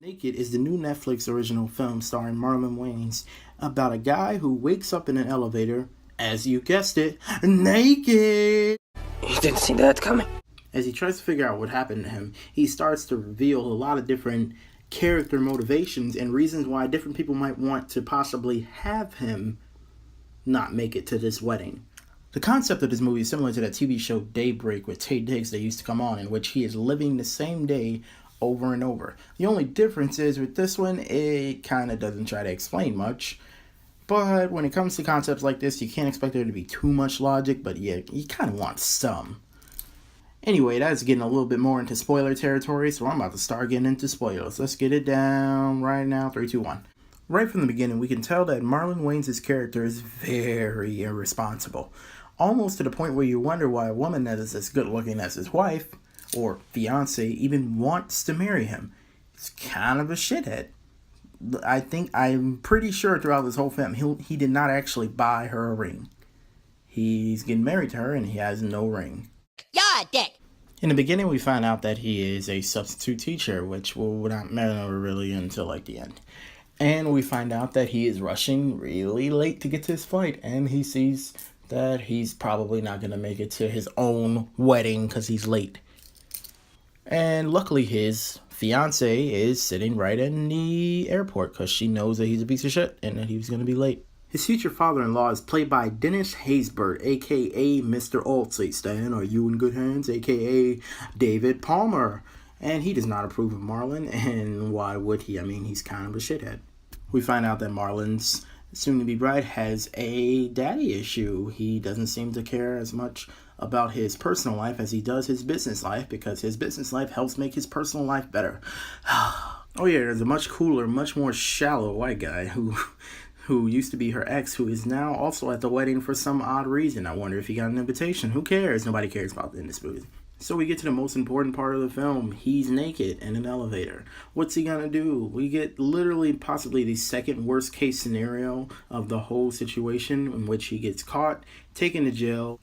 Naked is the new Netflix original film starring Marlon Wayans about a guy who wakes up in an elevator, as you guessed it, naked. You didn't see that coming. As he tries to figure out what happened to him, he starts to reveal a lot of different character motivations and reasons why different people might want to possibly have him not make it to this wedding. The concept of this movie is similar to that TV show Daybreak with Taye Diggs that used to come on, in which he is living the same day over and over. The only difference is with this one, it kind of doesn't try to explain much. But when it comes to concepts like this, you can't expect there to be too much logic, but yeah, you kind of want some. Anyway, that's getting a little bit more into spoiler territory, so I'm about to start getting into spoilers. Let's get it down right now. 3, 2, 1. Right from the beginning, we can tell that Marlon Wayans' character is very irresponsible. Almost to the point where you wonder why a woman that is as good looking as his wife, or fiance, even wants to marry him. He's kind of a shithead. I'm pretty sure throughout this whole film, he did not actually buy her a ring. He's getting married to her and he has no ring. You're a dick. In the beginning, we find out that he is a substitute teacher, which will not matter really until like the end. And we find out that he is rushing really late to get to his flight, and he sees that he's probably not going to make it to his own wedding because he's late. And luckily his fiance is sitting right in the airport because she knows that he's a piece of shit and that he was going to be late. His future father-in-law is played by Dennis Haysbert, a.k.a. Mr. Altsey. Stan, are you in good hands? A.k.a. David Palmer. And he does not approve of Marlon, and why would he? I mean, he's kind of a shithead. We find out that Marlon's soon-to-be bride has a daddy issue. He doesn't seem to care as much about his personal life as he does his business life, because his business life helps make his personal life better. Oh yeah, there's a much cooler, much more shallow white guy who used to be her ex, who is now also at the wedding for some odd reason. I wonder if he got an invitation. Who cares? Nobody cares about that in this movie. So we get to the most important part of the film. He's naked in an elevator. What's he gonna do? We get literally possibly the second worst case scenario of the whole situation, in which he gets caught, taken to jail.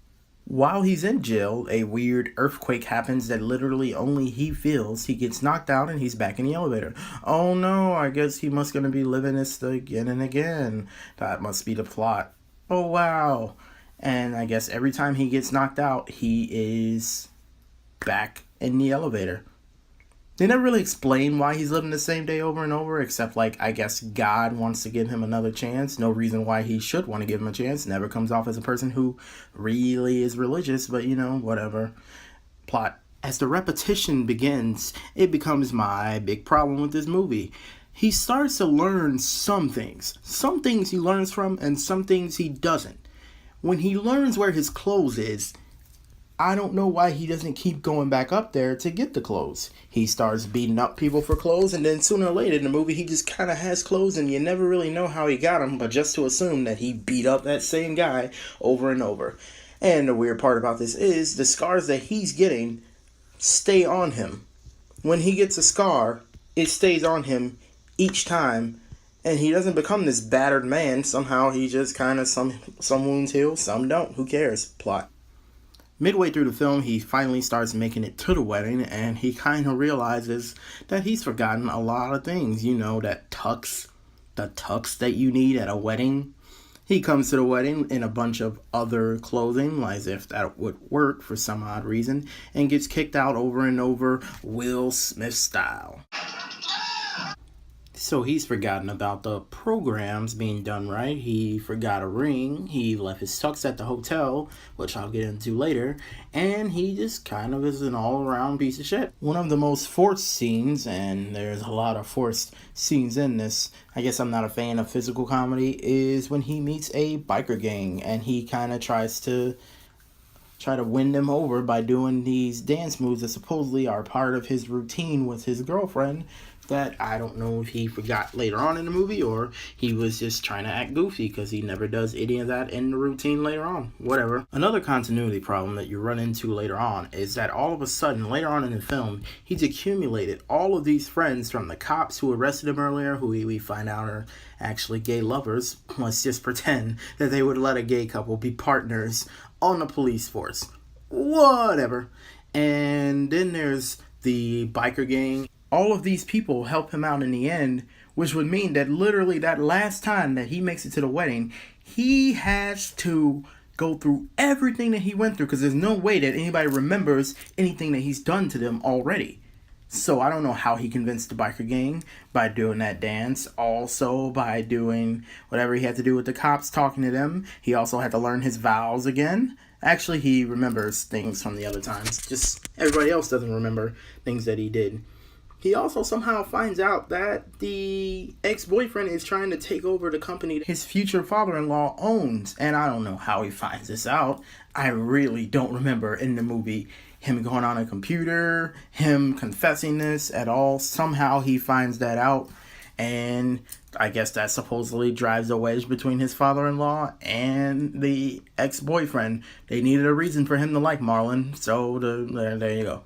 While he's in jail, a weird earthquake happens that literally only he feels. He gets knocked out and he's back in the elevator. Oh no, I guess he must gonna be living this again and again. That must be the plot. Oh wow. And I guess every time he gets knocked out, he is back in the elevator. They never really explain why he's living the same day over and over, except like, I guess God wants to give him another chance. No reason why he should want to give him a chance. Never comes off as a person who really is religious, but you know, whatever. Plot. As the repetition begins, it becomes my big problem with this movie. He starts to learn some things. Some things he learns from and some things he doesn't. When he learns where his clothes is, I don't know why he doesn't keep going back up there to get the clothes. He starts beating up people for clothes, and then sooner or later in the movie, he just kind of has clothes, and you never really know how he got them, but just to assume that he beat up that same guy over and over. And the weird part about this is the scars that he's getting stay on him. When he gets a scar, it stays on him each time, and he doesn't become this battered man. Somehow he just kind of, some wounds heal, some don't. Who cares? Plot. Midway through the film, he finally starts making it to the wedding, and he kind of realizes that he's forgotten a lot of things. You know, the tux that you need at a wedding. He comes to the wedding in a bunch of other clothing, as if that would work for some odd reason, and gets kicked out over and over, Will Smith style. So he's forgotten about the programs being done right. He forgot a ring. He left his tux at the hotel, which I'll get into later. And he just kind of is an all-around piece of shit. One of the most forced scenes, and there's a lot of forced scenes in this, I guess I'm not a fan of physical comedy, is when he meets a biker gang. And he kind of tries to win them over by doing these dance moves that supposedly are part of his routine with his girlfriend, that I don't know if he forgot later on in the movie or he was just trying to act goofy, because he never does any of that in the routine later on. Whatever. Another continuity problem that you run into later on is that all of a sudden, later on in the film, he's accumulated all of these friends from the cops who arrested him earlier, who we find out are actually gay lovers. Let's just pretend that they would let a gay couple be partners on the police force. Whatever. And then there's the biker gang. all of these people help him out in the end, which would mean that literally that last time that he makes it to the wedding, he has to go through everything that he went through, because there's no way that anybody remembers anything that he's done to them already. So I don't know how he convinced the biker gang by doing that dance. Also by doing whatever he had to do with the cops, talking to them. He also had to learn his vows again. Actually, he remembers things from the other times. Just everybody else doesn't remember things that he did. He also somehow finds out that the ex-boyfriend is trying to take over the company his future father-in-law owns. And I don't know how he finds this out. I really don't remember in the movie him going on a computer, him confessing this at all. Somehow he finds that out. And I guess that supposedly drives a wedge between his father-in-law and the ex-boyfriend. They needed a reason for him to like Marlon. So there you go.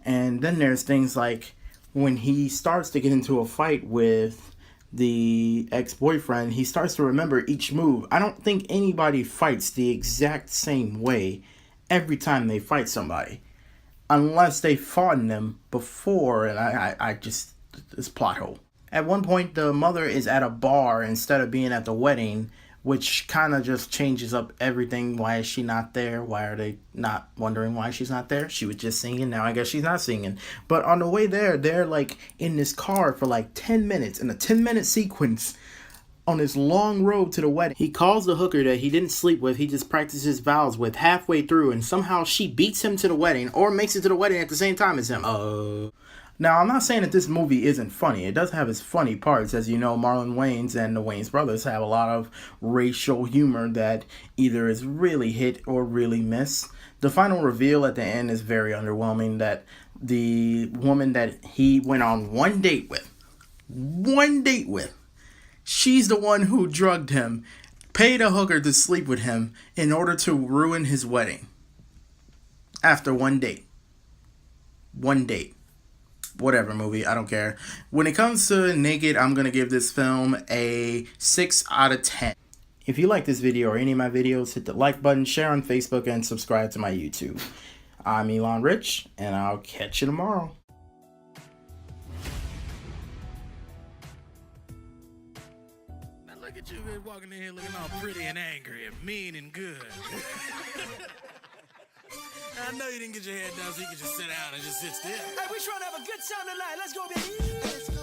And then there's things like when he starts to get into a fight with the ex-boyfriend, he starts to remember each move. I don't think anybody fights the exact same way every time they fight somebody, unless they fought in them before. And I just, this plot hole. At one point, the mother is at a bar instead of being at the wedding, which kind of just changes up everything. Why is she not there? Why are they not wondering why she's not there? She was just singing. Now I guess she's not singing. But on the way there, they're like in this car for like 10 minutes in a 10-minute sequence on this long road to the wedding. He calls the hooker that he didn't sleep with, he just practices vows with halfway through, and somehow she beats him to the wedding or makes it to the wedding at the same time as him. Now, I'm not saying that this movie isn't funny. It does have its funny parts. As you know, Marlon Wayans and the Wayans brothers have a lot of racial humor that either is really hit or really miss. The final reveal at the end is very underwhelming, that the woman that he went on one date with, she's the one who drugged him, paid a hooker to sleep with him in order to ruin his wedding. After one date. Whatever movie, I don't care. When it comes to Naked, I'm going to give this film a 6 out of 10. If you like this video or any of my videos, hit the like button, share on Facebook, and subscribe to my YouTube. I'm Elon Rich, and I'll catch you tomorrow. Now look at you walking in here looking all pretty and angry and mean and good. I know you didn't get your hair done so you could just sit down and just sit still. Hey, we trying to have a good time tonight. Let's go, baby. Let's go.